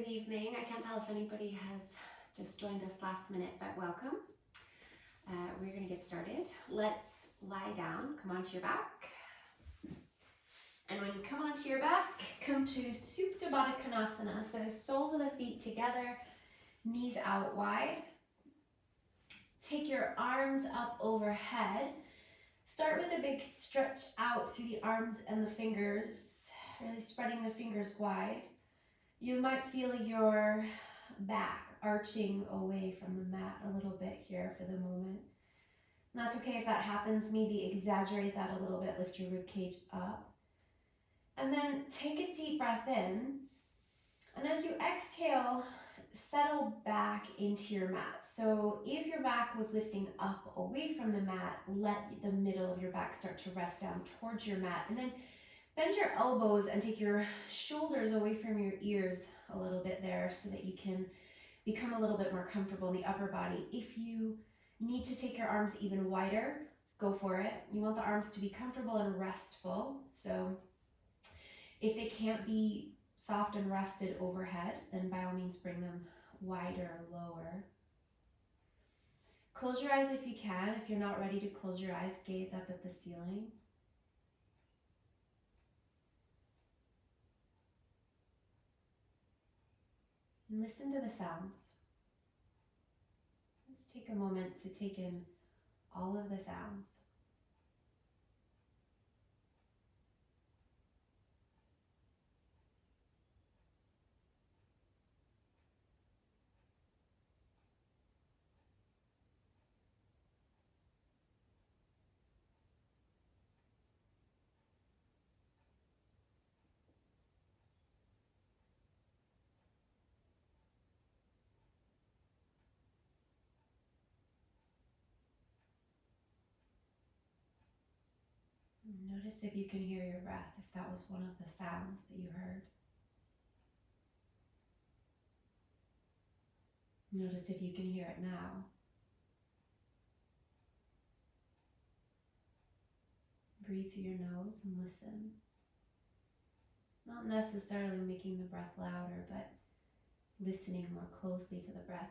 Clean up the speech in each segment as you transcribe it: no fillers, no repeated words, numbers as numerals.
Good evening. I can't tell if anybody has just joined us last minute, but welcome. We're going to get started. Let's lie down, come onto your back. And when you come onto your back, come to Supta Baddha Konasana. So soles of the feet together, knees out wide. Take your arms up overhead. Start with a big stretch out through the arms and the fingers, really spreading the fingers wide. You might feel your back arching away from the mat a little bit here for the moment. And that's okay if that happens. Maybe exaggerate that a little bit, lift your rib cage up. And then take a deep breath in. And as you exhale, settle back into your mat. So if your back was lifting up away from the mat, let the middle of your back start to rest down towards your mat. And then bend your elbows and take your shoulders away from your ears a little bit there so that you can become a little bit more comfortable in the upper body. If you need to take your arms even wider, go for it. You want the arms to be comfortable and restful. So if they can't be soft and rested overhead, then by all means bring them wider or lower. Close your eyes if you can. If you're not ready to close your eyes, gaze up at the ceiling. And listen to the sounds. Let's take a moment to take in all of the sounds. Notice if you can hear your breath, if that was one of the sounds that you heard. Notice if you can hear it now. Breathe through your nose and listen. Not necessarily making the breath louder, but listening more closely to the breath.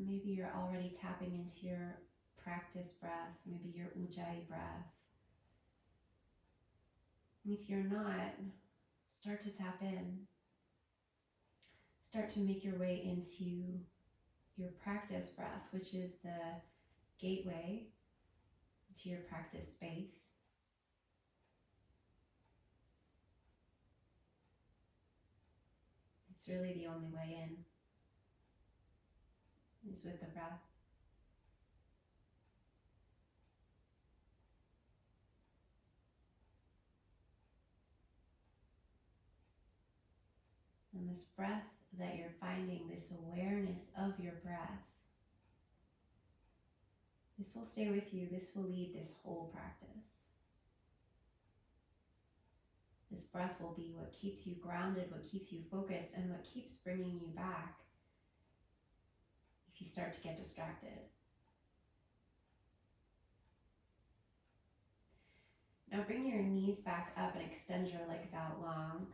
Maybe you're already tapping into your practice breath, maybe your ujjayi breath. And if you're not, start to tap in. Start to make your way into your practice breath, which is the gateway to your practice space. It's really the only way in, is with the breath. And this breath that you're finding, this awareness of your breath, this will stay with you. This will lead this whole practice. This breath will be what keeps you grounded, what keeps you focused, and what keeps bringing you back if you start to get distracted. Now bring your knees back up and extend your legs out long.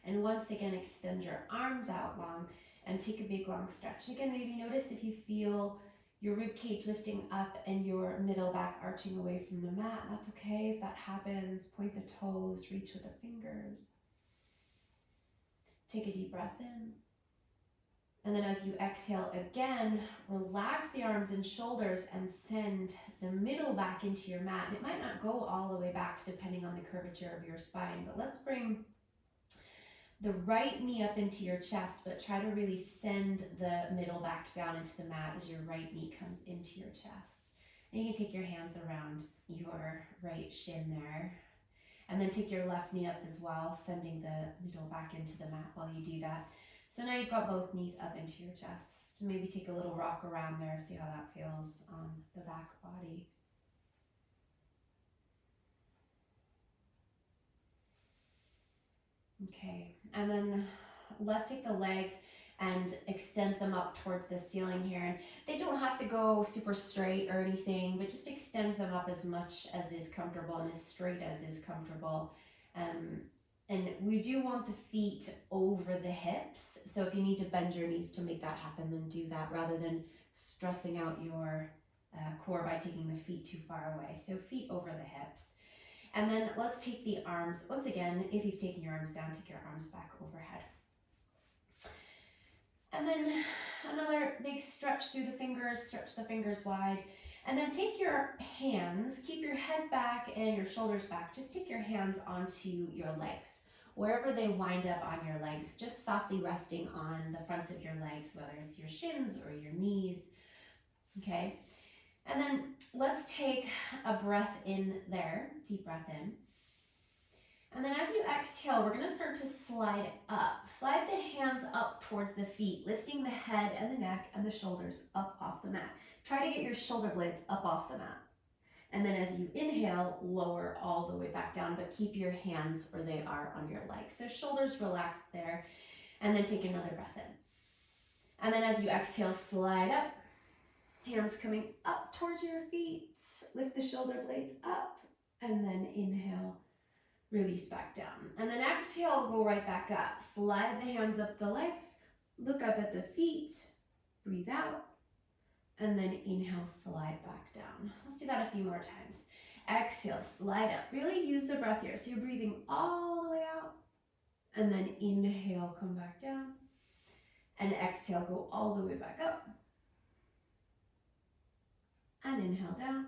And once again, extend your arms out long and take a big long stretch. Again, maybe notice if you feel your rib cage lifting up and your middle back arching away from the mat. That's okay if that happens. Point the toes, reach with the fingers. Take a deep breath in. And then as you exhale again, relax the arms and shoulders and send the middle back into your mat. And it might not go all the way back depending on the curvature of your spine, but let's bring the right knee up into your chest, but try to really send the middle back down into the mat as your right knee comes into your chest. And you can take your hands around your right shin there. And then take your left knee up as well, sending the middle back into the mat while you do that. So now you've got both knees up into your chest. Maybe take a little rock around there, see how that feels on the back body. Okay, and then let's take the legs and extend them up towards the ceiling here. And they don't have to go super straight or anything, but just extend them up as much as is comfortable and as straight as is comfortable. And we do want the feet over the hips. So if you need to bend your knees to make that happen, then do that rather than stressing out your core by taking the feet too far away. So feet over the hips. And then let's take the arms, once again, if you've taken your arms down, take your arms back overhead. And then another big stretch through the fingers, stretch the fingers wide. And then take your hands, keep your head back and your shoulders back. Just take your hands onto your legs, wherever they wind up on your legs, just softly resting on the fronts of your legs, whether it's your shins or your knees, okay? And then let's take a breath in there, deep breath in. And then as you exhale, we're gonna start to slide up. Slide the hands up towards the feet, lifting the head and the neck and the shoulders up off the mat. Try to get your shoulder blades up off the mat. And then as you inhale, lower all the way back down, but keep your hands where they are on your legs. So shoulders relaxed there, and then take another breath in. And then as you exhale, slide up. Hands coming up towards your feet. Lift the shoulder blades up, and then inhale, release back down. And then exhale, go right back up. Slide the hands up the legs, look up at the feet, breathe out, and then inhale, slide back down. Let's do that a few more times. Exhale, slide up. Really use the breath here. So you're breathing all the way out, and then inhale, come back down, and exhale, go all the way back up. And inhale down,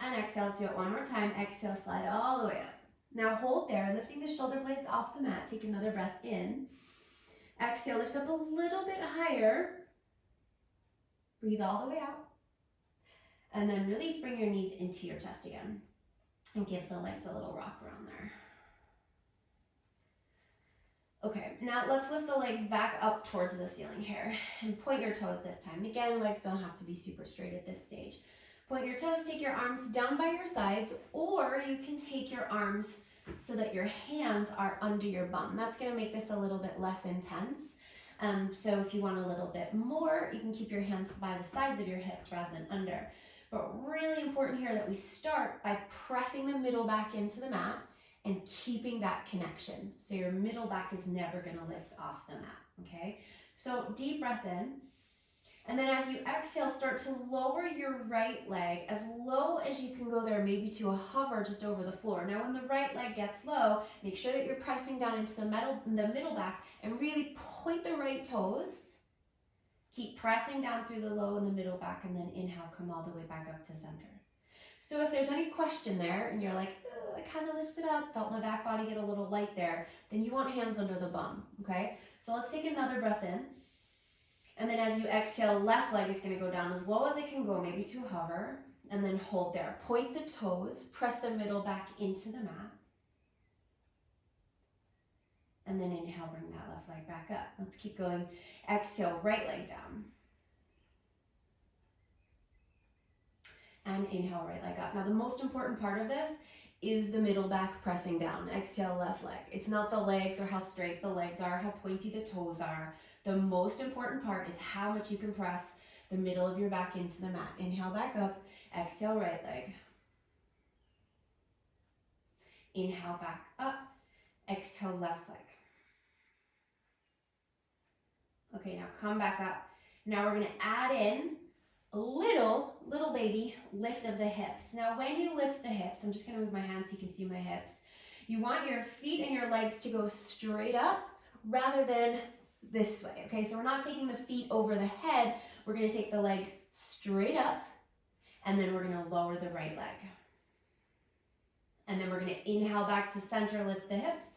and exhale. Let's do it one more time. Exhale, slide all the way up. Now hold there, lifting the shoulder blades off the mat. Take another breath in. Exhale, lift up a little bit higher. Breathe all the way out. And then release, bring your knees into your chest again. And give the legs a little rock around there. Okay, now let's lift the legs back up towards the ceiling here. And point your toes this time. And again, legs don't have to be super straight at this stage. Point your toes, take your arms down by your sides, or you can take your arms so that your hands are under your bum. That's gonna make this a little bit less intense. So if you want a little bit more, you can keep your hands by the sides of your hips rather than under. But really important here that we start by pressing the middle back into the mat and keeping that connection. So your middle back is never gonna lift off the mat, okay? So deep breath in. And then as you exhale, start to lower your right leg as low as you can go there, maybe to a hover just over the floor. Now when the right leg gets low, make sure that you're pressing down into the middle back and really point the right toes. Keep pressing down through the low and the middle back, and then inhale, come all the way back up to center. So if there's any question there and you're like, oh, I kind of lifted up, felt my back body get a little light there, then you want hands under the bum, okay? So let's take another breath in. And then as you exhale, left leg is going to go down as low as it can go, maybe to hover, and then hold there. Point the toes, press the middle back into the mat. And then inhale, bring that left leg back up. Let's keep going. Exhale, right leg down. And inhale, right leg up. Now the most important part of this is the middle back pressing down. Exhale, left leg. It's not the legs or how straight the legs are, how pointy the toes are. The most important part is how much you can press the middle of your back into the mat. Inhale, back up. Exhale, right leg. Inhale, back up. Exhale, left leg. Okay, now come back up. Now we're going to add in a little baby lift of the hips. Now when you lift the hips, I'm just going to move my hands so you can see my hips. You want your feet and your legs to go straight up rather than this way. Okay, so we're not taking the feet over the head. We're going to take the legs straight up, and then we're going to lower the right leg. And then we're going to inhale back to center, lift the hips,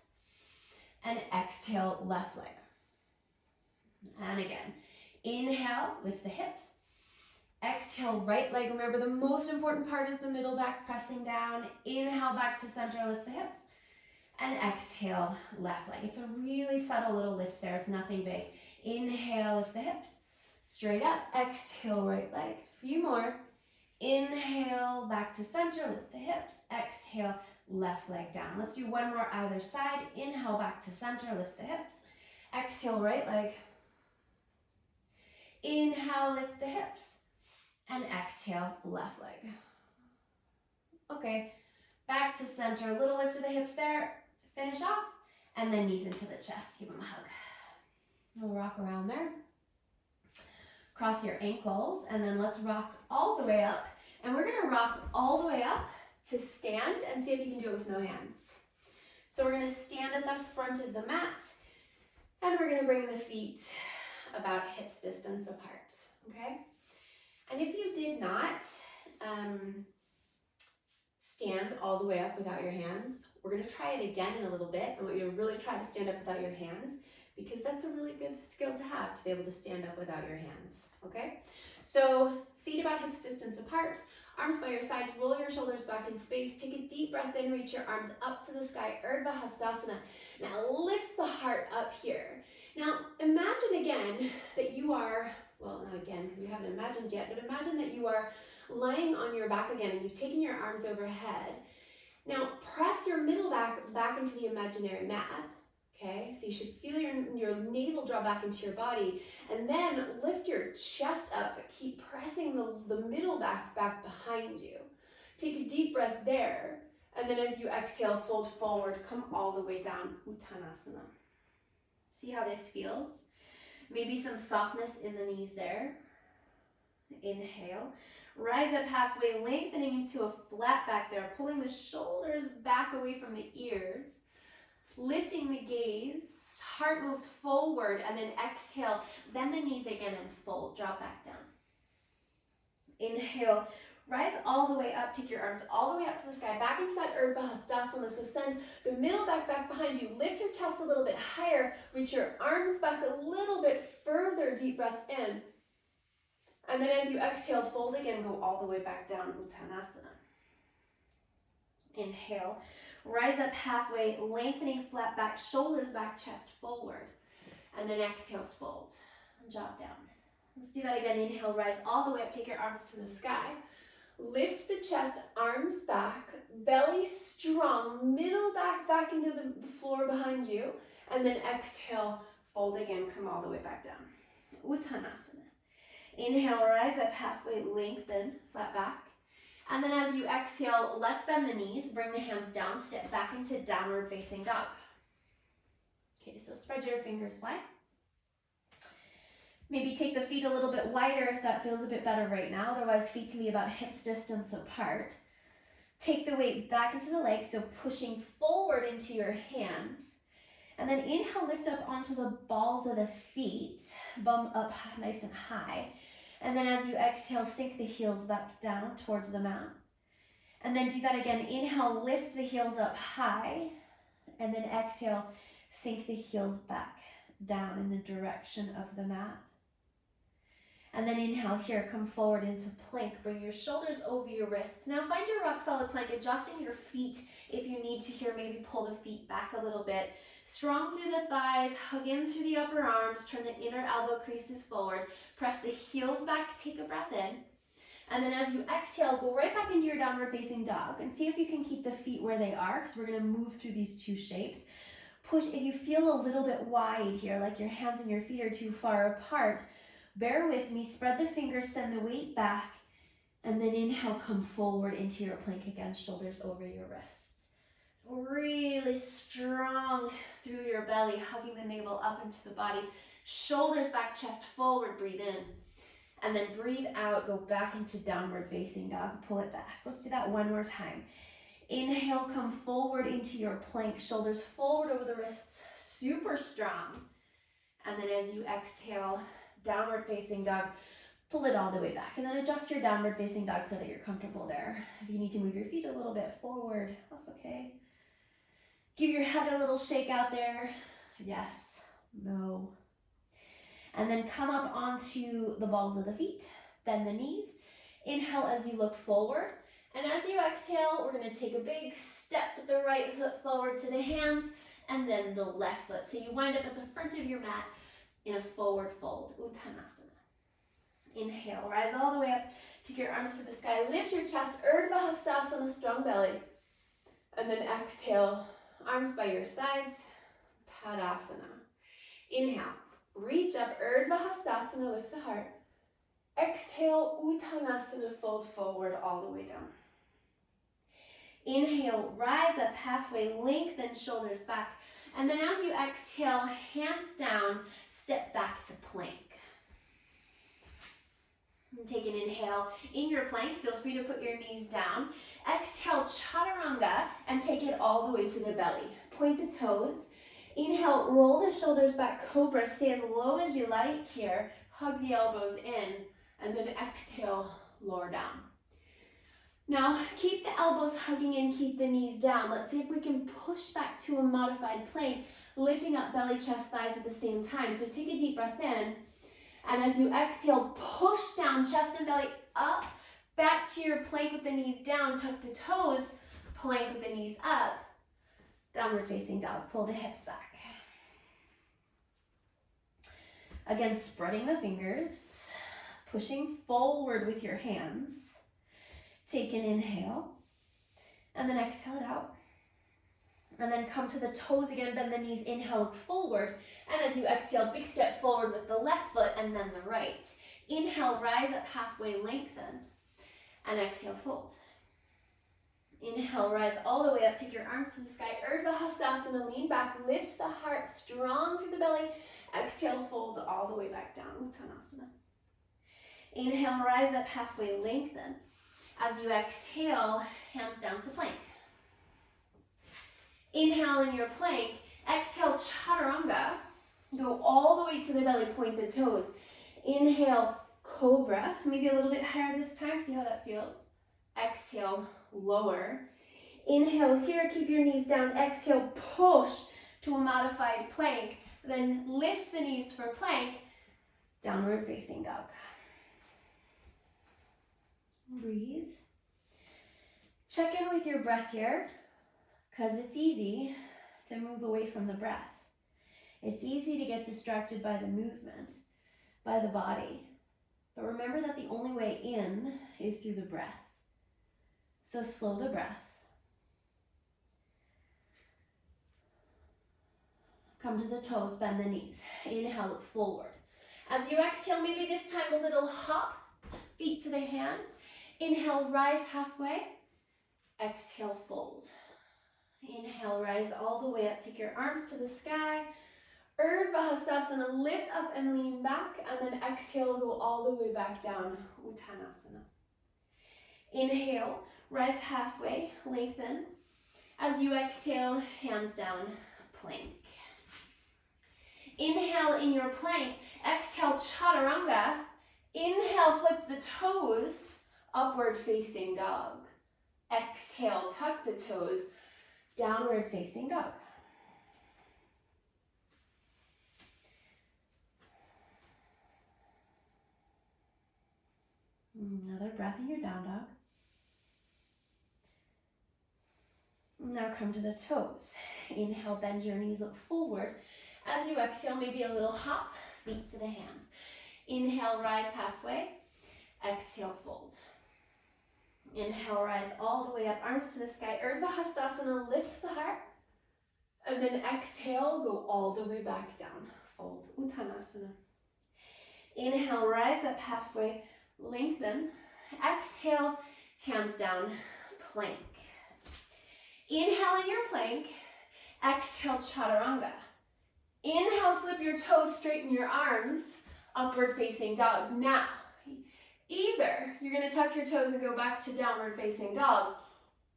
and exhale, left leg. And again, inhale, lift the hips. Exhale, right leg. Remember, the most important part is the middle back pressing down. Inhale back to center, lift the hips. And exhale, left leg. It's a really subtle little lift there. It's nothing big. Inhale, lift the hips. Straight up. Exhale, right leg. Few more. Inhale, back to center, lift the hips. Exhale, left leg down. Let's do one more either side. Inhale, back to center, lift the hips. Exhale, right leg. Inhale, lift the hips. And exhale, left leg. Okay, back to center. Little lift of the hips there to finish off. And then knees into the chest. Give them a hug. We'll rock around there. Cross your ankles, and then let's rock all the way up. And we're gonna rock all the way up to stand and see if you can do it with no hands. So we're gonna stand at the front of the mat, and we're gonna bring the feet about hips distance apart, okay? And if you did not stand all the way up without your hands, we're gonna try it again in a little bit. I want you to really try to stand up without your hands, because that's a really good skill to have, to be able to stand up without your hands, okay? So feet about hips distance apart, arms by your sides, roll your shoulders back in space, take a deep breath in, reach your arms up to the sky, Urdhva Hastasana. Now lift the heart up here. Now imagine again that you are, well, not again because we haven't imagined yet, but imagine that you are lying on your back again and you've taken your arms overhead. Now press your middle back into the imaginary mat. Okay, so you should feel your navel draw back into your body, and then lift your chest up, but keep pressing the middle back behind you. Take a deep breath there, and then as you exhale, fold forward, come all the way down, Uttanasana. See how this feels? Maybe some softness in the knees there. Inhale, rise up halfway, lengthening into a flat back there, pulling the shoulders back away from the ears. Lifting the gaze, heart moves forward, and then exhale, bend the knees again and fold, drop back down. Inhale, rise all the way up, take your arms all the way up to the sky, back into that Urdhva Hastasana, so send the middle back behind you, lift your chest a little bit higher, reach your arms back a little bit further, deep breath in. And then as you exhale, fold again, go all the way back down, Uttanasana. Inhale. Rise up halfway, lengthening flat back, shoulders back, chest forward. And then exhale, fold, and drop down. Let's do that again. Inhale, rise all the way up, take your arms to the sky. Lift the chest, arms back, belly strong, middle back into the floor behind you. And then exhale, fold again, come all the way back down. Uttanasana. Inhale, rise up halfway, lengthen, flat back. And then as you exhale, let's bend the knees, bring the hands down, step back into downward facing dog. Okay, so spread your fingers wide. Maybe take the feet a little bit wider if that feels a bit better right now. Otherwise, feet can be about hips distance apart. Take the weight back into the legs, so pushing forward into your hands. And then inhale, lift up onto the balls of the feet, bum up nice and high. And then as you exhale, sink the heels back down towards the mat. And then do that again. Inhale, lift the heels up high. And then exhale, sink the heels back down in the direction of the mat. And then inhale here, come forward into plank. Bring your shoulders over your wrists. Now find your rock solid plank, adjusting your feet if you need to here. Maybe pull the feet back a little bit. Strong through the thighs, hug in through the upper arms, turn the inner elbow creases forward, press the heels back, take a breath in. And then as you exhale, go right back into your downward facing dog and see if you can keep the feet where they are, because we're gonna move through these two shapes. Push, if you feel a little bit wide here, like your hands and your feet are too far apart, bear with me, spread the fingers, send the weight back, and then inhale, come forward into your plank again, shoulders over your wrists. So really strong through your belly, hugging the navel up into the body, shoulders back, chest forward, breathe in. And then breathe out, go back into downward facing dog, pull it back. Let's do that one more time. Inhale, come forward into your plank, shoulders forward over the wrists, super strong. And then as you exhale, downward facing dog, pull it all the way back. And then adjust your downward facing dog so that you're comfortable there. If you need to move your feet a little bit forward, that's okay. Give your head a little shake out there. Yes, no. And then come up onto the balls of the feet, bend the knees. Inhale as you look forward. And as you exhale, we're going to take a big step with the right foot forward to the hands and then the left foot. So you wind up at the front of your mat in a forward fold, Uttanasana. Inhale, rise all the way up, take your arms to the sky, lift your chest, Urdhva Hastasana, strong belly. And then exhale, arms by your sides, Tadasana. Inhale, reach up, Urdhva Hastasana, lift the heart. Exhale, Uttanasana, fold forward all the way down. Inhale, rise up halfway, lengthen shoulders back. And then as you exhale, hands down, step back to plank. And take an inhale. In your plank, feel free to put your knees down. Exhale, chaturanga, and take it all the way to the belly. Point the toes. Inhale, roll the shoulders back, cobra. Stay as low as you like here. Hug the elbows in, and then exhale, lower down. Now, keep the elbows hugging in, keep the knees down. Let's see if we can push back to a modified plank, lifting up belly, chest, thighs at the same time. So take a deep breath in. And as you exhale, push down, chest and belly up, back to your plank with the knees down, tuck the toes, plank with the knees up, downward facing dog, pull the hips back. Again, spreading the fingers, pushing forward with your hands. Take an inhale, and then exhale it out. And then come to the toes again, bend the knees, inhale, look forward. And as you exhale, big step forward with the left foot and then the right. Inhale, rise up halfway, lengthen. And exhale, fold. Inhale, rise all the way up, take your arms to the sky. Urdhva Hastasana, lean back, lift the heart, strong through the belly. Exhale, fold all the way back down, Uttanasana. Inhale, rise up halfway, lengthen. As you exhale, hands down to plank. Inhale in your plank, exhale, chaturanga. Go all the way to the belly, point the toes. Inhale, cobra, maybe a little bit higher this time, see how that feels. Exhale, lower. Inhale here, keep your knees down. Exhale, push to a modified plank. Then lift the knees for plank, downward facing dog. Breathe. Check in with your breath here, because it's easy to move away from the breath. It's easy to get distracted by the movement, by the body. But remember that the only way in is through the breath. So slow the breath. Come to the toes, bend the knees. Inhale, look forward. As you exhale, maybe this time a little hop, feet to the hands. Inhale, rise halfway. Exhale, fold. Inhale, rise all the way up. Take your arms to the sky. Urdhva Hastasana, lift up and lean back. And then exhale, go all the way back down, Uttanasana. Inhale, rise halfway, lengthen. As you exhale, hands down, plank. Inhale in your plank. Exhale, chaturanga. Inhale, flip the toes, upward facing dog. Exhale, tuck the toes, downward facing dog. Another breath in your down dog. Now come to the toes. Inhale, bend your knees, look forward. As you exhale, maybe a little hop, feet to the hands. Inhale, rise halfway. Exhale, fold. Inhale, rise all the way up, arms to the sky. Urdhva Hastasana, lift the heart. And then exhale, go all the way back down. Fold, Uttanasana. Inhale, rise up halfway, lengthen. Exhale, hands down, plank. Inhale in your plank. Exhale, chaturanga. Inhale, flip your toes, straighten your arms, upward facing dog. Now, either you're going to tuck your toes and go back to downward facing dog,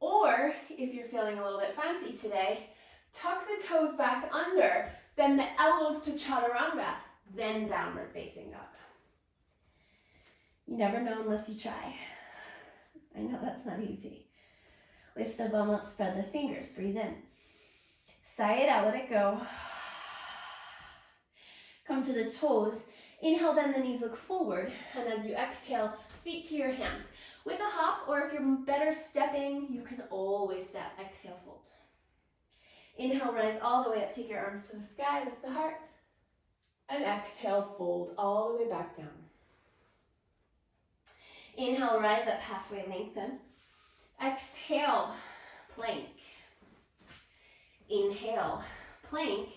or if you're feeling a little bit fancy today, tuck the toes back under, bend the elbows to chaturanga, then downward facing dog. You never know unless you try. I know that's not easy. Lift the bum up, spread the fingers, breathe in. Sigh it out, let it go. Come to the toes. Inhale, bend the knees, look forward. And as you exhale, feet to your hands. With a hop, or if you're better stepping, you can always step. Exhale, fold. Inhale, rise all the way up. Take your arms to the sky, lift the heart. And exhale, fold all the way back down. Inhale, rise up halfway, lengthen. Exhale, plank. Inhale, plank.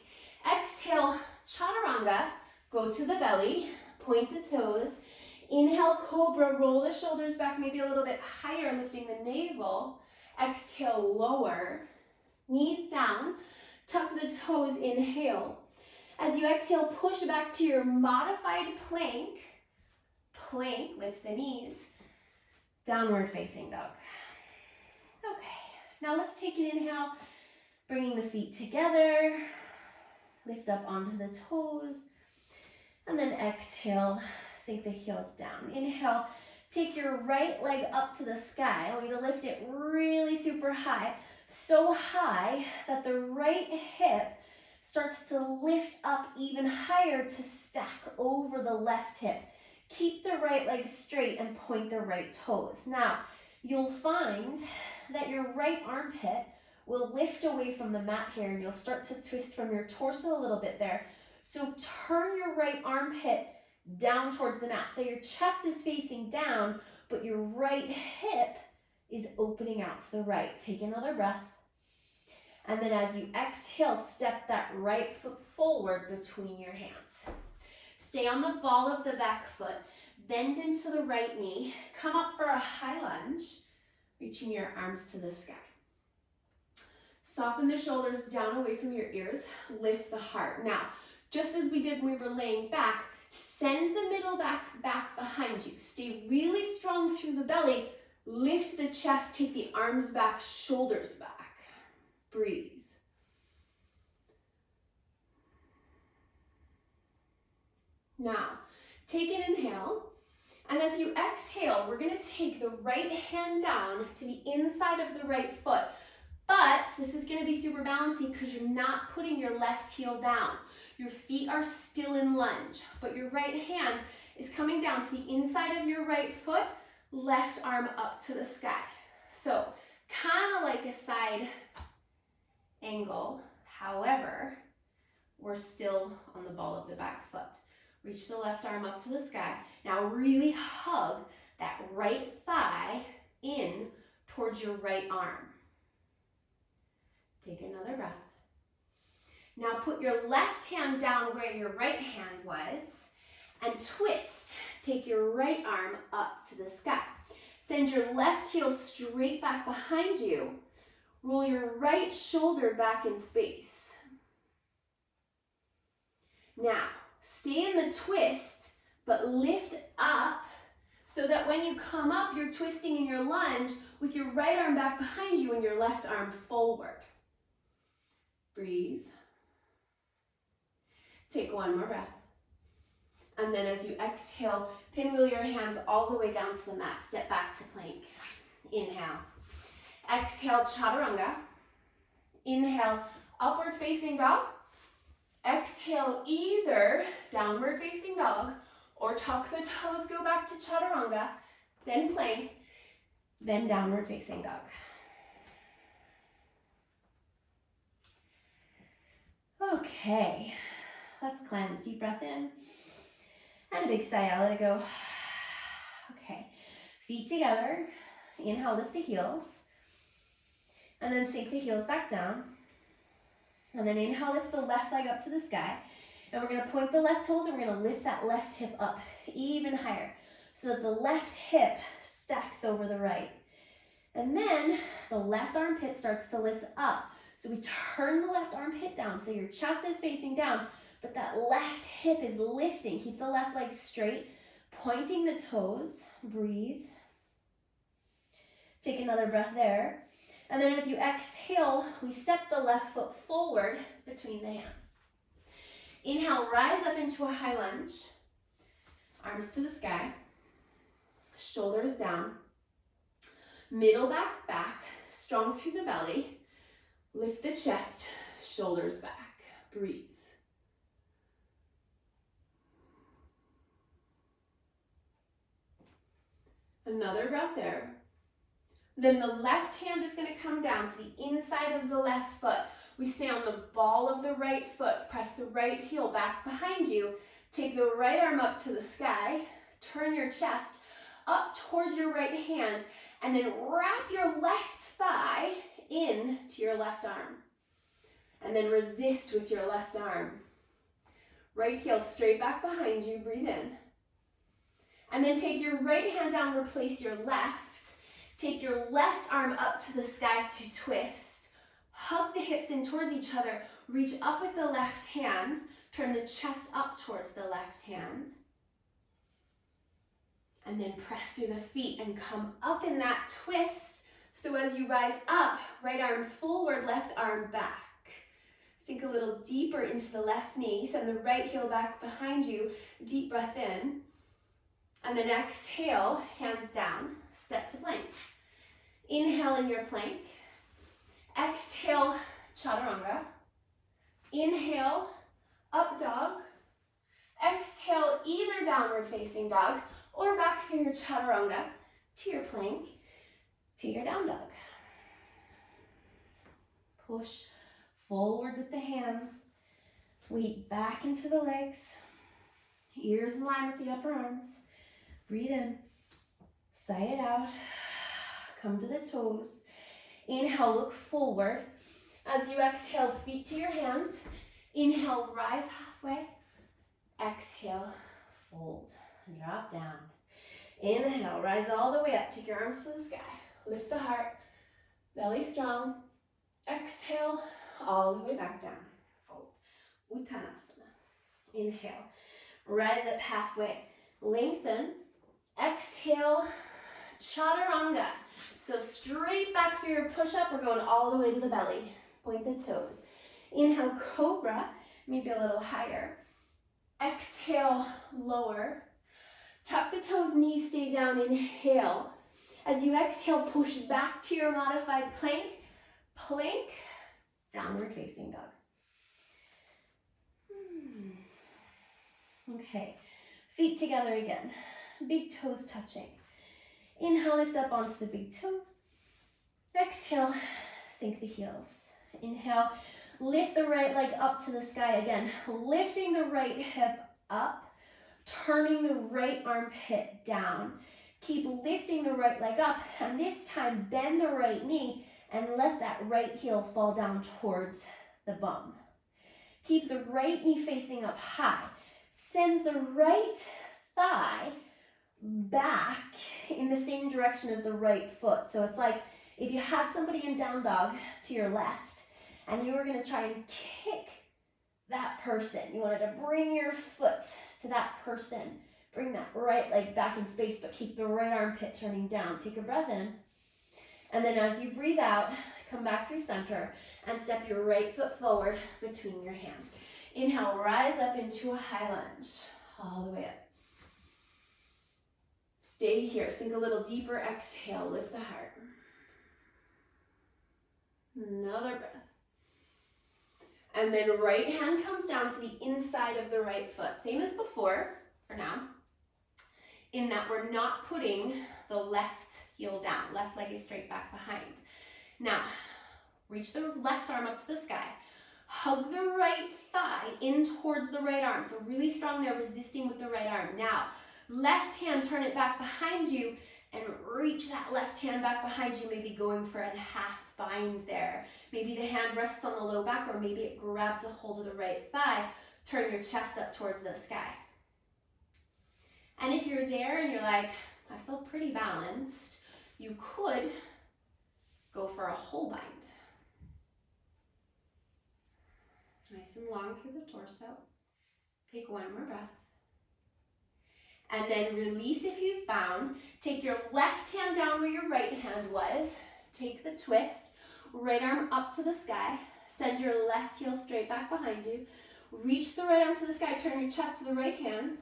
Exhale, chaturanga. Go to the belly, point the toes. Inhale, cobra, roll the shoulders back maybe a little bit higher, lifting the navel. Exhale, lower. Knees down, tuck the toes, inhale. As you exhale, push back to your modified plank. Plank, lift the knees. Downward facing dog. Okay, now let's take an inhale, bringing the feet together. Lift up onto the toes. And then exhale, sink the heels down. Inhale, take your right leg up to the sky. I want you to lift it really super high. So high that the right hip starts to lift up even higher to stack over the left hip. Keep the right leg straight and point the right toes. Now, you'll find that your right armpit will lift away from the mat here, and you'll start to twist from your torso a little bit there. So turn your right armpit down towards the mat. So your chest is facing down, but your right hip is opening out to the right. Take another breath. And then as you exhale, step that right foot forward between your hands. Stay on the ball of the back foot. Bend into the right knee. Come up for a high lunge, reaching your arms to the sky. Soften the shoulders down away from your ears. Lift the heart. Now, just as we did when we were laying back, send the middle back behind you. Stay really strong through the belly. Lift the chest, take the arms back, shoulders back. Breathe. Now, take an inhale. And as you exhale, we're going to take the right hand down to the inside of the right foot. But this is going to be super balancing because you're not putting your left heel down. Your feet are still in lunge, but your right hand is coming down to the inside of your right foot, left arm up to the sky. So kind of like a side angle. However, we're still on the ball of the back foot. Reach the left arm up to the sky. Now really hug that right thigh in towards your right arm. Take another breath. Now put your left hand down where your right hand was and twist. Take your right arm up to the sky. Send your left heel straight back behind you. Roll your right shoulder back in space. Now, stay in the twist, but lift up so that when you come up, you're twisting in your lunge with your right arm back behind you and your left arm forward. Breathe. Take one more breath. And then as you exhale, pinwheel your hands all the way down to the mat. Step back to plank. Inhale. Exhale, chaturanga. Inhale, upward facing dog. Exhale, either downward facing dog or tuck the toes, go back to chaturanga, then plank, then downward facing dog. Okay, let's cleanse. Deep breath in and a big sigh out. Let it go. Okay, feet together. Inhale, lift the heels. And then sink the heels back down. And then inhale, lift the left leg up to the sky. And we're going to point the left toes and we're going to lift that left hip up even higher so that the left hip stacks over the right. And then the left armpit starts to lift up. So we turn the left armpit down so your chest is facing down, but that left hip is lifting. Keep the left leg straight, pointing the toes. Breathe. Take another breath there. And then as you exhale, we step the left foot forward between the hands. Inhale, rise up into a high lunge. Arms to the sky. Shoulders down. Middle back, back. Strong through the belly. Lift the chest, shoulders back. Breathe. Another breath there. Then the left hand is going to come down to the inside of the left foot. We stay on the ball of the right foot. Press the right heel back behind you. Take the right arm up to the sky. Turn your chest up towards your right hand. And then wrap your left thigh in to your left arm. And then resist with your left arm. Right heel straight back behind you. Breathe in. And then take your right hand down, replace your left. Take your left arm up to the sky to twist. Hug the hips in towards each other. Reach up with the left hand. Turn the chest up towards the left hand. And then press through the feet and come up in that twist. So as you rise up, right arm forward, left arm back. Sink a little deeper into the left knee. Send the right heel back behind you. Deep breath in. And then exhale, hands down, step to plank. Inhale in your plank. Exhale, chaturanga. Inhale, up dog. Exhale, either downward facing dog or back through your chaturanga to your plank, to your down dog. Push forward with the hands. Weight back into the legs. Ears in line with the upper arms. Breathe in. Sigh it out. Come to the toes. Inhale, look forward. As you exhale, feet to your hands. Inhale, rise halfway. Exhale, fold. Drop down. Inhale, rise all the way up. Take your arms to the sky. Lift the heart. Belly strong. Exhale, all the way back down. Fold. Uttanasana. Inhale. Rise up halfway. Lengthen. Exhale, chaturanga. So straight back through your push-up. We're going all the way to the belly. Point the toes. Inhale, cobra. Maybe a little higher. Exhale, lower. Tuck the toes, knees stay down. Inhale. As you exhale, push back to your modified plank. Plank, downward facing dog. Okay, feet together again. Big toes touching. Inhale, lift up onto the big toes. Exhale, sink the heels. Inhale, lift the right leg up to the sky again. Lifting the right hip up, turning the right armpit down. Keep lifting the right leg up, and this time bend the right knee and let that right heel fall down towards the bum. Keep the right knee facing up high. Send the right thigh back in the same direction as the right foot. So it's like if you had somebody in down dog to your left and you were going to try and kick that person. You wanted to bring your foot to that person. Bring that right leg back in space, but keep the right armpit turning down. Take a breath in. And then as you breathe out, come back through center and step your right foot forward between your hands. Inhale, rise up into a high lunge, all the way up. Stay here, sink a little deeper, exhale, lift the heart. Another breath. And then right hand comes down to the inside of the right foot. Same as before, for now, in that we're not putting the left heel down. Left leg is straight back behind. Now, reach the left arm up to the sky. Hug the right thigh in towards the right arm. So really strong there, resisting with the right arm. Now, left hand, turn it back behind you and reach that left hand back behind you, maybe going for a half bind there. Maybe the hand rests on the low back, or maybe it grabs a hold of the right thigh. Turn your chest up towards the sky. And if you're there and you're like, I feel pretty balanced, you could go for a whole bind. Nice and long through the torso. Take one more breath. And then release if you've bound. Take your left hand down where your right hand was. Take the twist. Right arm up to the sky. Send your left heel straight back behind you. Reach the right arm to the sky. Turn your chest to the right hand.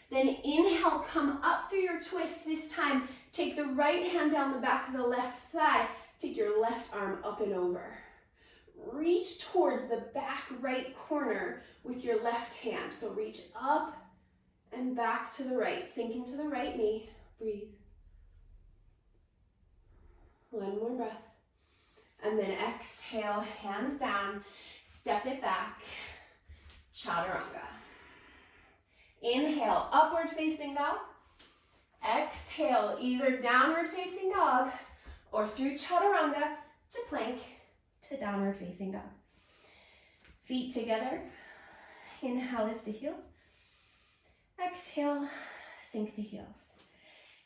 Then inhale, come up through your twist. This time, take the right hand down the back of the left thigh. Take your left arm up and over. Reach towards the back right corner with your left hand. So reach up and back to the right. Sink into the right knee. Breathe. One more breath. And then exhale, hands down, step it back, chaturanga. Inhale, upward facing dog. Exhale, either downward facing dog or through chaturanga to plank to downward facing dog. Feet together. Inhale, lift the heels. Exhale, sink the heels.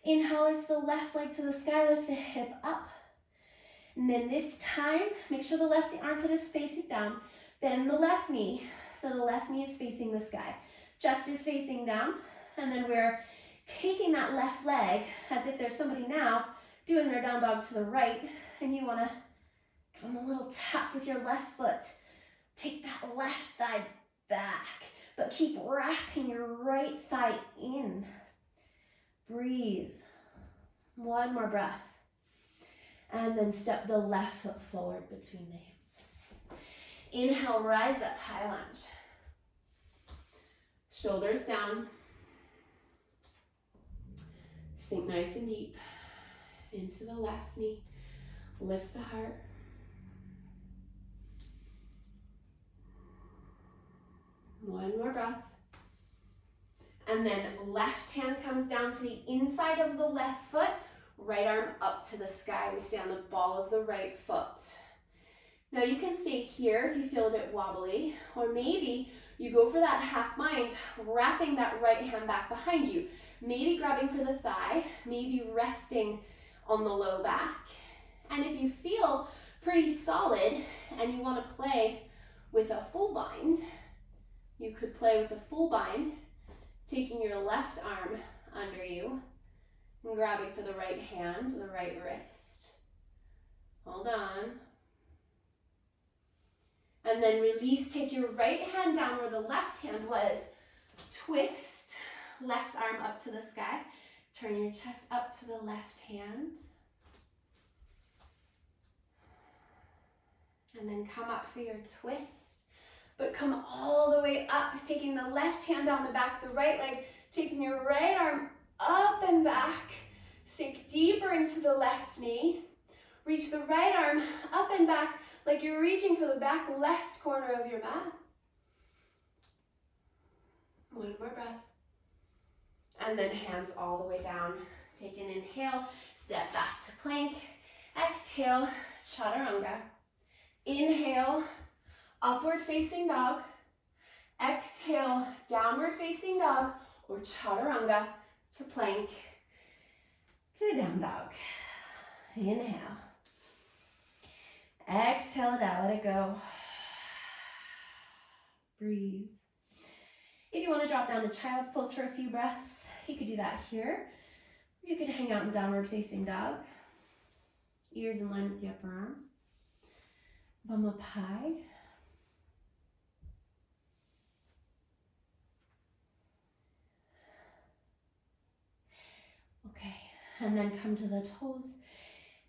Inhale, lift the left leg to the sky, lift the hip up. And then this time, make sure the left armpit is facing down. Bend the left knee, so the left knee is facing the sky. Chest is facing down, and then we're taking that left leg as if there's somebody now doing their down dog to the right, and you wanna give them a little tap with your left foot. Take that left thigh back, but keep wrapping your right thigh in. Breathe. One more breath. And then step the left foot forward between the hands. Inhale, rise up, high lunge. Shoulders down. Sink nice and deep into the left knee. Lift the heart. One more breath. And then left hand comes down to the inside of the left foot. Right arm up to the sky. We stay on the ball of the right foot. Now you can stay here if you feel a bit wobbly, or maybe you go for that half bind, wrapping that right hand back behind you. Maybe grabbing for the thigh, maybe resting on the low back. And if you feel pretty solid and you want to play with a full bind, you could play with a full bind, taking your left arm under you and grabbing for the right hand, the right wrist. Hold on. And then release, take your right hand down where the left hand was. Twist, left arm up to the sky. Turn your chest up to the left hand. And then come up for your twist. But come all the way up, taking the left hand down the back of the right leg, taking your right arm up and back. Sink deeper into the left knee. Reach the right arm up and back like you're reaching for the back left corner of your mat. One more breath. And then hands all the way down. Take an inhale, step back to plank. Exhale, chaturanga. Inhale, upward facing dog. Exhale, downward facing dog or chaturanga to plank to down dog. Inhale. Exhale it out, let it go. Breathe. If you want to drop down to child's pose for a few breaths, you could do that here. You could hang out in downward facing dog. Ears in line with the upper arms. Bum up high. Okay, and then come to the toes.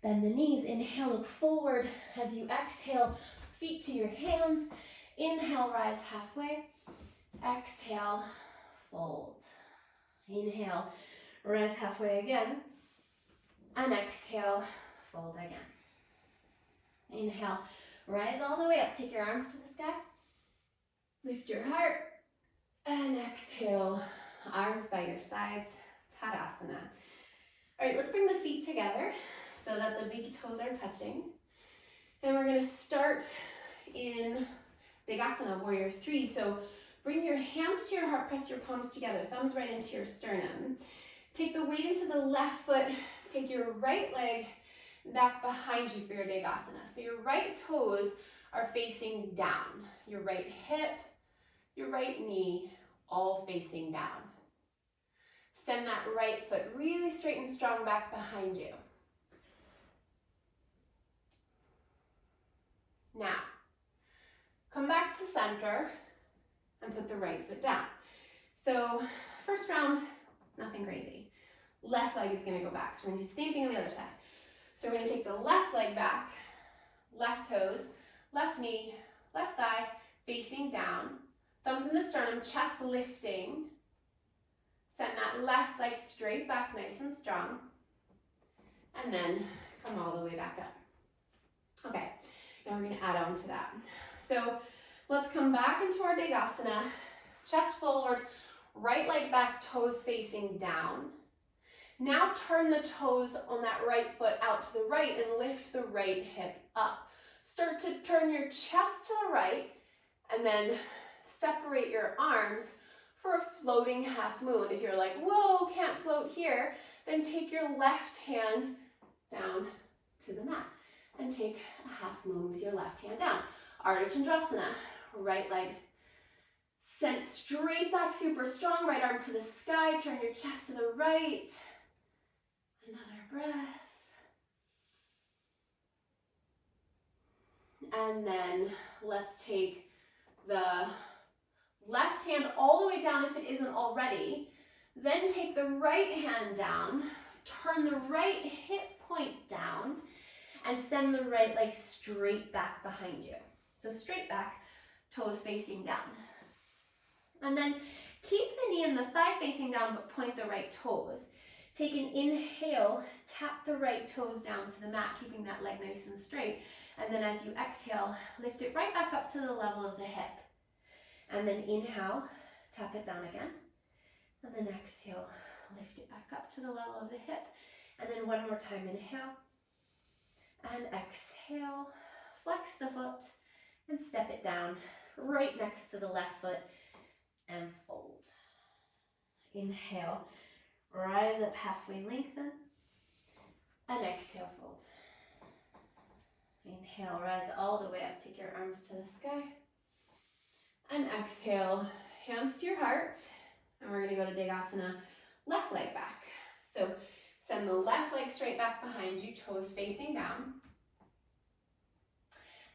Bend the knees. Inhale, look forward. As you exhale, feet to your hands. Inhale, rise halfway. Exhale, fold. Inhale, rise halfway again. And exhale, fold again. Inhale, rise all the way up. Take your arms to the sky. Lift your heart. And exhale, arms by your sides. Tadasana. All right, let's bring the feet together so that the big toes are touching. And we're gonna start in Degasana, Warrior 3. So bring your hands to your heart, press your palms together, thumbs right into your sternum. Take the weight into the left foot, take your right leg back behind you for your Degasana. So your right toes are facing down. Your right hip, your right knee, all facing down. Send that right foot really straight and strong back behind you. Now, come back to center and put the right foot down. So first round, nothing crazy. Left leg is gonna go back. So we're gonna do the same thing on the other side. So we're gonna take the left leg back, left toes, left knee, left thigh, facing down. Thumbs in the sternum, chest lifting. Send that left leg straight back, nice and strong. And then come all the way back up. Okay, now we're gonna add on to that. So let's come back into our Degasana, chest forward, right leg back, toes facing down. Now turn the toes on that right foot out to the right and lift the right hip up. Start to turn your chest to the right and then separate your arms for a floating half moon. If you're like, whoa, can't float here, then take your left hand down to the mat and take a half moon with your left hand down. Ardha Chandrasana, right leg sent straight back, super strong, right arm to the sky, turn your chest to the right. Another breath. And then let's take the left hand all the way down if it isn't already. Then take the right hand down, turn the right hip point down, and send the right leg straight back behind you. So straight back, toes facing down. And then keep the knee and the thigh facing down, but point the right toes. Take an inhale, tap the right toes down to the mat, keeping that leg nice and straight. And then as you exhale, lift it right back up to the level of the hip. And then inhale, tap it down again. And then exhale, lift it back up to the level of the hip. And then one more time, inhale. And exhale, flex the foot and step it down right next to the left foot and fold. Inhale, rise up halfway, lengthen. And exhale, fold. Inhale, rise all the way up, take your arms to the sky. And exhale, hands to your heart. And we're gonna go to Degasana, left leg back. So send the left leg straight back behind you, toes facing down.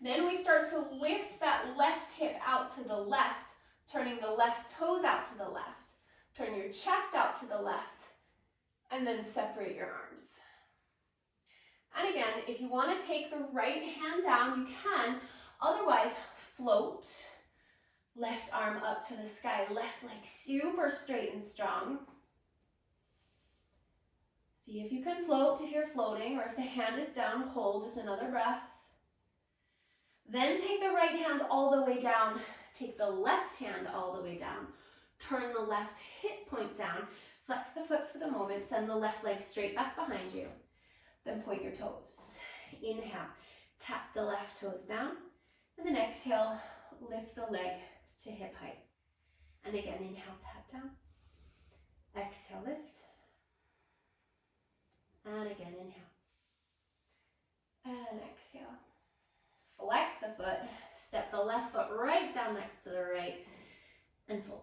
Then we start to lift that left hip out to the left, turning the left toes out to the left. Turn your chest out to the left, and then separate your arms. And again, if you want to take the right hand down, you can. Otherwise, float. Left arm up to the sky, left leg super straight and strong. See if you can float if you're floating, or if the hand is down, hold just another breath. Then take the right hand all the way down. Take the left hand all the way down. Turn the left hip point down. Flex the foot for the moment. Send the left leg straight back behind you. Then point your toes. Inhale, tap the left toes down. And then exhale, lift the leg to hip height. And again, inhale, tap down. Exhale, lift. And again, inhale. And exhale. Flex the foot, step the left foot right down next to the right, and fold.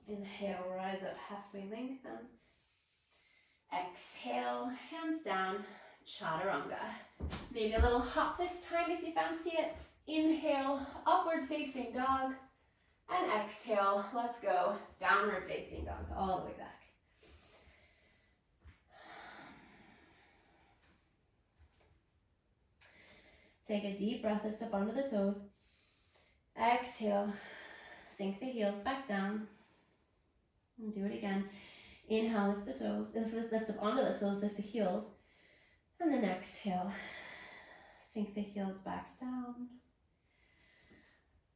Inhale, rise up halfway, lengthen. Exhale, hands down, chaturanga. Maybe a little hop this time if you fancy it. Inhale, upward facing dog. And exhale, let's go, downward facing dog, all the way back. Take a deep breath, lift up onto the toes. Exhale, sink the heels back down. And do it again. Inhale, lift the toes, lift up onto the toes, lift the heels. And then exhale, sink the heels back down.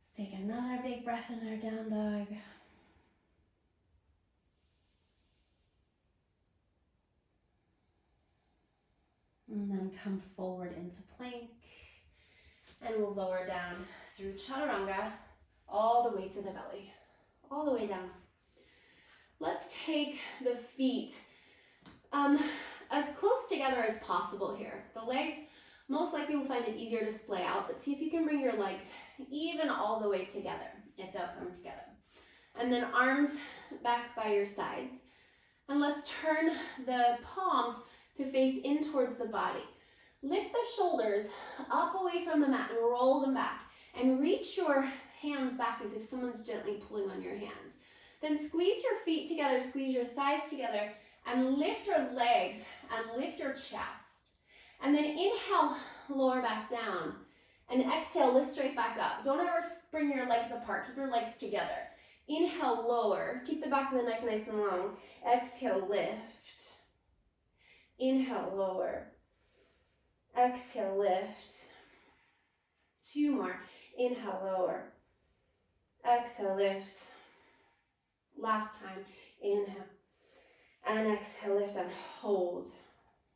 Let's take another big breath in our down dog. And then come forward into plank. And we'll lower down through chaturanga all the way to the belly, all the way down. Let's take the feet as close together as possible here. The legs, most likely will find it easier to splay out, but see if you can bring your legs even all the way together, if they'll come together. And then arms back by your sides. And let's turn the palms to face in towards the body. Lift the shoulders up away from the mat and roll them back. And reach your hands back as if someone's gently pulling on your hands. Then squeeze your feet together, squeeze your thighs together, and lift your legs and lift your chest. And then inhale, lower back down. And exhale, lift straight back up. Don't ever bring your legs apart. Keep your legs together. Inhale, lower. Keep the back of the neck nice and long. Exhale, lift. Inhale, lower. Exhale, lift. 2 more. Inhale, lower. Exhale, lift. Last time. Inhale. And exhale, lift and hold.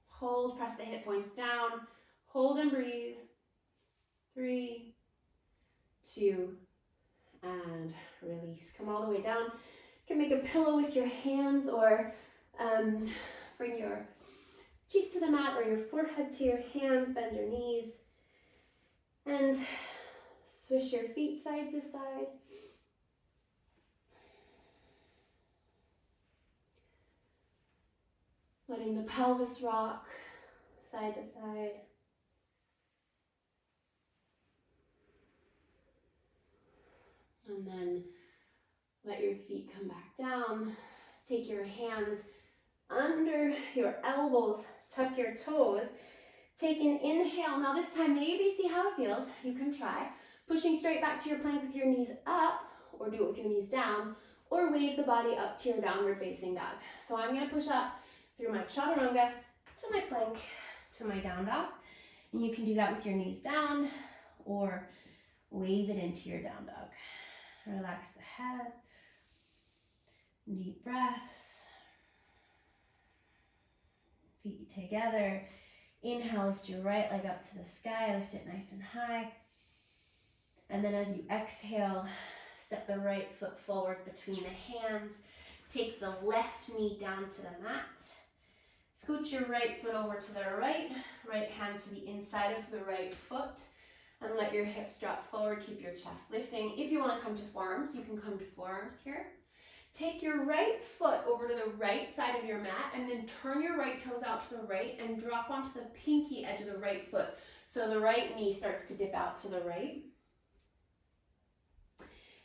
Hold, press the hip points down. Hold and breathe. 3, 2, and release. Come all the way down. You can make a pillow with your hands, or bring your cheek to the mat or your forehead to your hands. Bend your knees and swish your feet side to side. Letting the pelvis rock side to side. And then let your feet come back down. Take your hands under your elbows, tuck your toes. Take an inhale. Now this time, maybe see how it feels. You can try. Pushing straight back to your plank with your knees up, or do it with your knees down, or wave the body up to your downward facing dog. So I'm gonna push up through my chaturanga to my plank to my down dog. And you can do that with your knees down, or wave it into your down dog. Relax the head. Deep breaths. Feet together. Inhale, lift your right leg up to the sky. Lift it nice and high. And then as you exhale, step the right foot forward between the hands. Take the left knee down to the mat. Scoot your right foot over to the right. Right hand to the inside of the right foot. And let your hips drop forward. Keep your chest lifting. If you want to come to forearms, you can come to forearms here. Take your right foot over to the right side of your mat, and then turn your right toes out to the right and drop onto the pinky edge of the right foot. So the right knee starts to dip out to the right.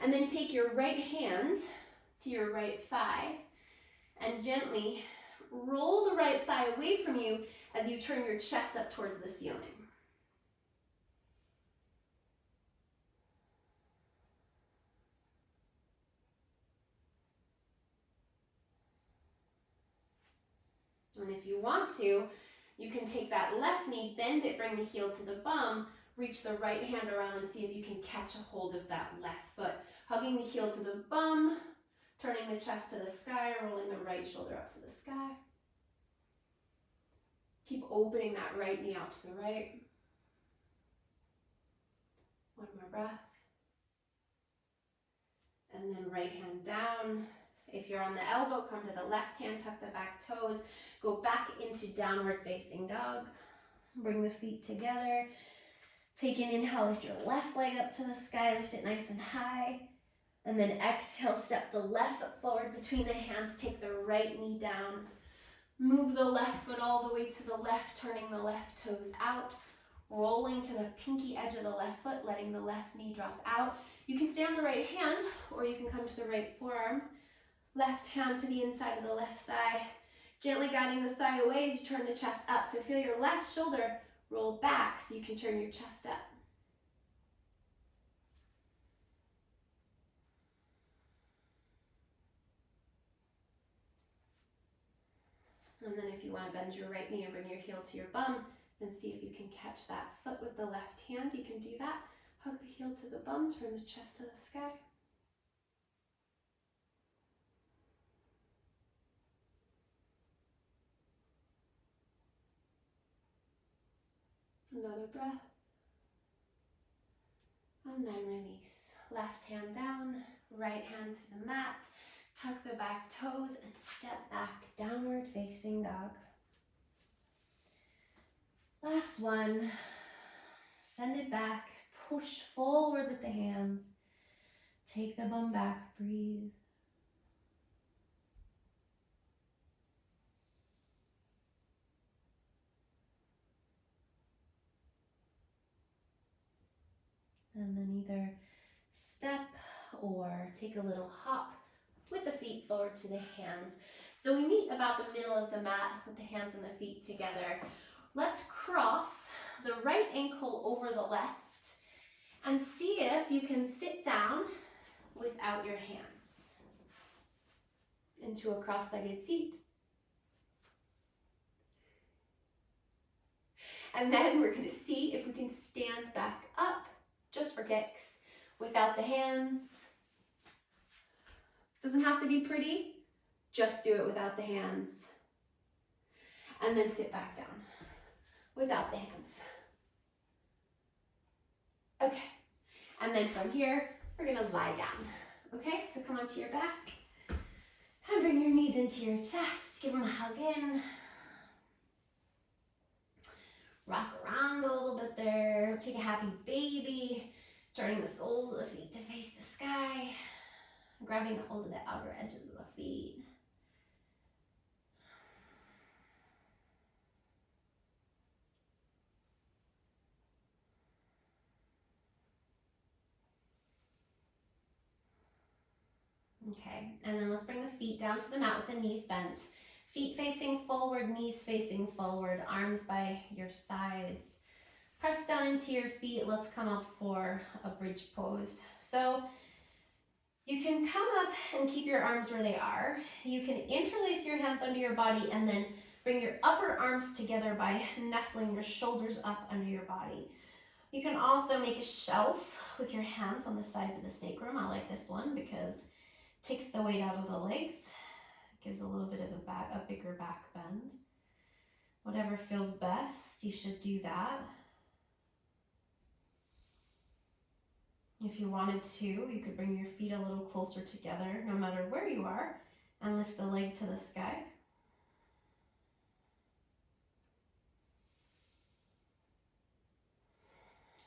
And then take your right hand to your right thigh and gently roll the right thigh away from you as you turn your chest up towards the ceiling. And if you want to, you can take that left knee, bend it, bring the heel to the bum, reach the right hand around and see if you can catch a hold of that left foot. Hugging the heel to the bum, turning the chest to the sky, rolling the right shoulder up to the sky. Keep opening that right knee out to the right. One more breath. And then right hand down. If you're on the elbow, come to the left hand, tuck the back toes. Go back into downward facing dog. Bring the feet together. Take an inhale, lift your left leg up to the sky, lift it nice and high. And then exhale, step the left foot forward between the hands, take the right knee down. Move the left foot all the way to the left, turning the left toes out. Rolling to the pinky edge of the left foot, letting the left knee drop out. You can stay on the right hand, or you can come to the right forearm. Left hand to the inside of the left thigh. Gently guiding the thigh away as you turn the chest up. So feel your left shoulder roll back so you can turn your chest up. And then if you want to bend your right knee and bring your heel to your bum, and see if you can catch that foot with the left hand, you can do that. Hug the heel to the bum, turn the chest to the sky. Another breath. And then release. Left hand down, right hand to the mat. Tuck the back toes and step back, downward facing dog. Last one. Send it back, push forward with the hands. Take the bum back, breathe. And then either step or take a little hop with the feet forward to the hands. So we meet about the middle of the mat with the hands and the feet together. Let's cross the right ankle over the left and see if you can sit down without your hands. Into a cross-legged seat. And then we're gonna see if we can stand back up, just for kicks, without the hands. Doesn't have to be pretty, just do it without the hands. And then sit back down, without the hands. Okay, and then from here, we're gonna lie down. Okay, so come onto your back, and bring your knees into your chest, give them a hug in. Rock around a little bit there, take a happy baby, turning the soles of the feet to face the sky, grabbing a hold of the outer edges of the feet. Okay, and then let's bring the feet down to the mat with the knees bent. Feet facing forward, knees facing forward, arms by your sides. Press down into your feet. Let's come up for a bridge pose. So you can come up and keep your arms where they are. You can interlace your hands under your body and then bring your upper arms together by nestling your shoulders up under your body. You can also make a shelf with your hands on the sides of the sacrum. I like this one because it takes the weight out of the legs. Gives a little bit of a bigger back bend. Whatever feels best, you should do that. If you wanted to, you could bring your feet a little closer together, no matter where you are, and lift a leg to the sky.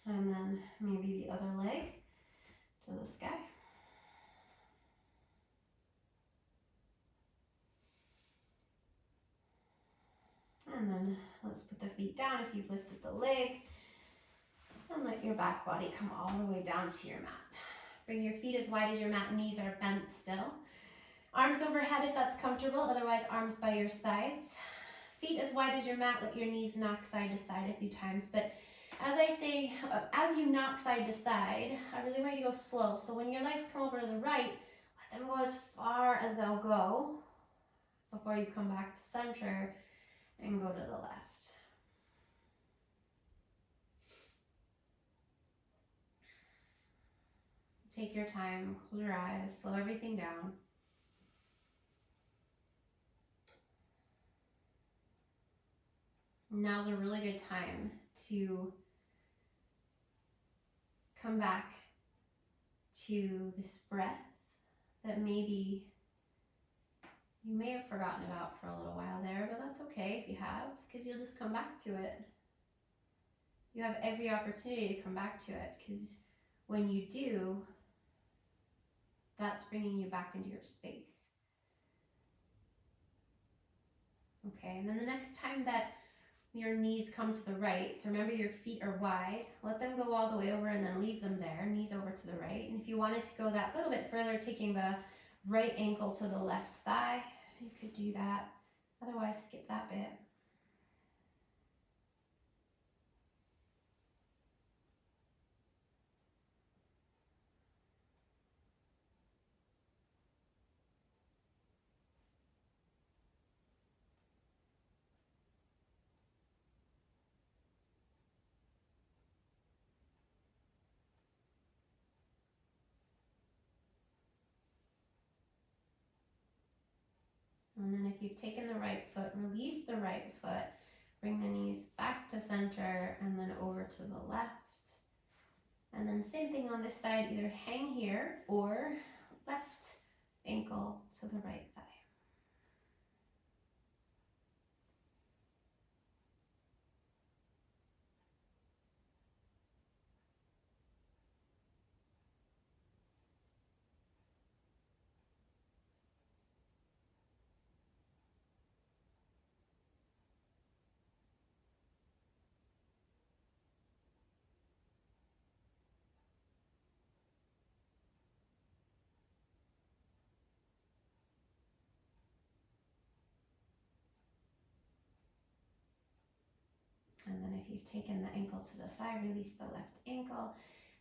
And then maybe the other leg to the sky. And then let's put the feet down if you've lifted the legs. And let your back body come all the way down to your mat. Bring your feet as wide as your mat, knees are bent still. Arms overhead if that's comfortable, otherwise arms by your sides. Feet as wide as your mat, let your knees knock side to side a few times. But as I say, as you knock side to side, I really want you to go slow. So when your legs come over to the right, let them go as far as they'll go before you come back to center and go to the left. Take your time, close your eyes, slow everything down. Now's a really good time to come back to this breath that maybe you may have forgotten about for a little while there, but that's okay if you have, because you'll just come back to it. You have every opportunity to come back to it, because when you do, that's bringing you back into your space. Okay, and then the next time that your knees come to the right, so remember your feet are wide, let them go all the way over and then leave them there, knees over to the right. And if you wanted to go that little bit further, taking the right ankle to the left thigh, you could do that. Otherwise, skip that bit. And then if you've taken the right foot, release the right foot, bring the knees back to center and then over to the left. And then same thing on this side, either hang here or left ankle to the right thigh. And then if you've taken the ankle to the thigh, release the left ankle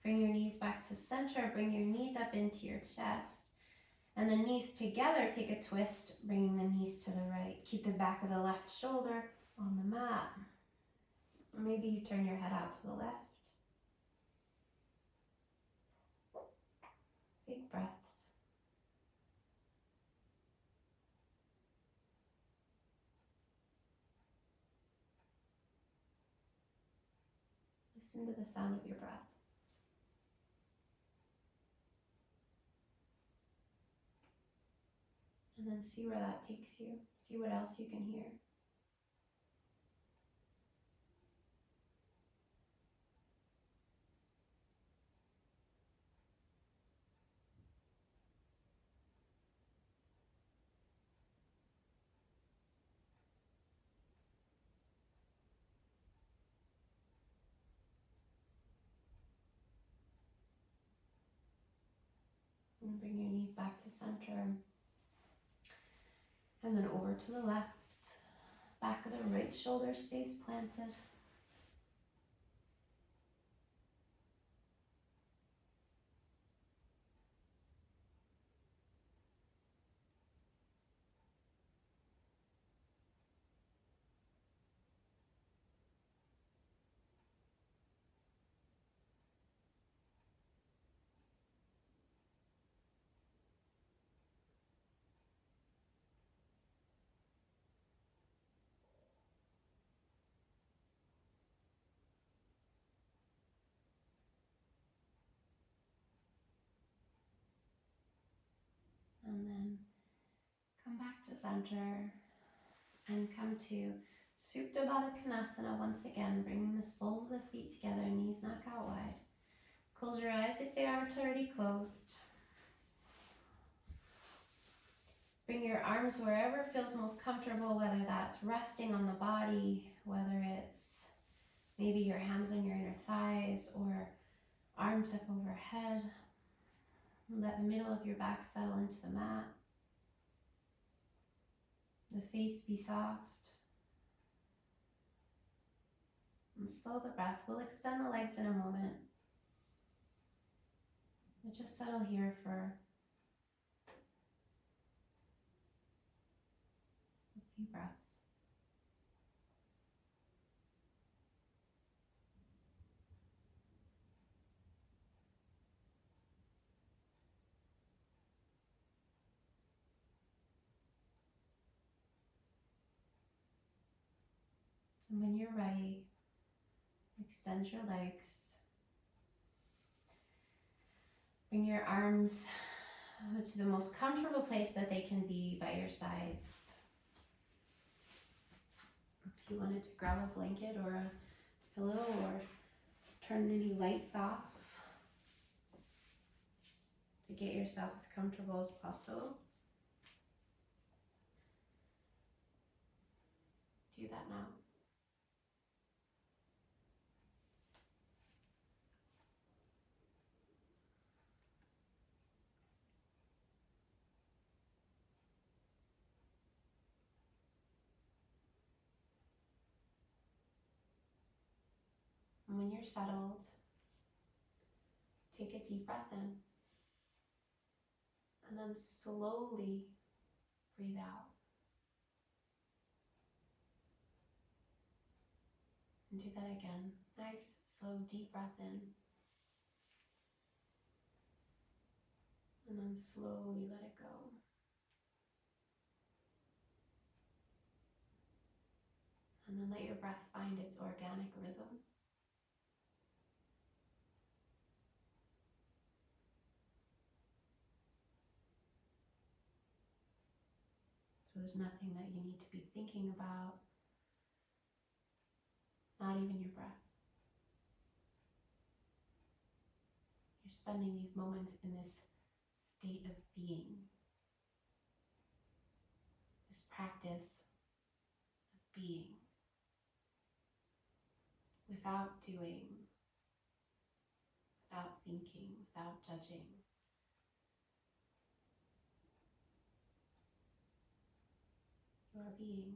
Bring your knees back to center. Bring your knees up into your chest. And the knees together, take a twist, bringing the knees to the right. Keep the back of the left shoulder on the mat. Or maybe you turn your head out to the left. Big breaths. Listen to the sound of your breath. And then see where that takes you. See what else you can hear. And bring your knees back to center. And then over to the left. Back of the right shoulder stays planted. And then come back to center and come to Supta Baddha Konasana once again, bringing the soles of the feet together, knees knock out wide. Close your eyes if they aren't already closed. Bring your arms wherever feels most comfortable, whether that's resting on the body, whether it's maybe your hands on your inner thighs or arms up overhead. Let the middle of your back settle into the mat. The face be soft. And slow the breath. We'll extend the legs in a moment. But just settle here for a few breaths. And when you're ready, extend your legs. Bring your arms to the most comfortable place that they can be by your sides. If you wanted to grab a blanket or a pillow or turn any lights off to get yourself as comfortable as possible, do that now. And when you're settled, take a deep breath in and then slowly breathe out. And do that again. Nice, slow, deep breath in. And then slowly let it go. And then let your breath find its organic rhythm. So there's nothing that you need to be thinking about, not even your breath. You're spending these moments in this state of being, this practice of being, without doing, without thinking, without judging. You are being.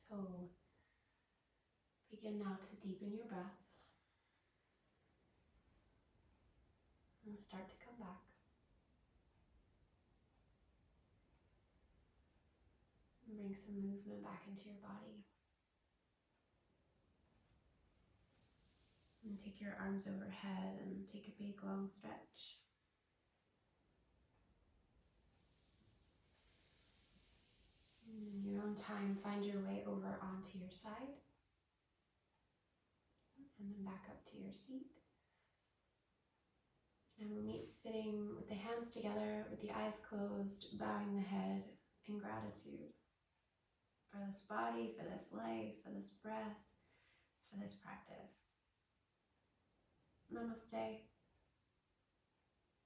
So begin now to deepen your breath and start to come back. And bring some movement back into your body. And take your arms overhead and take a big long stretch. In your own time, find your way over onto your side. And then back up to your seat. And we'll meet sitting with the hands together, with the eyes closed, bowing the head in gratitude for this body, for this life, for this breath, for this practice. Namaste.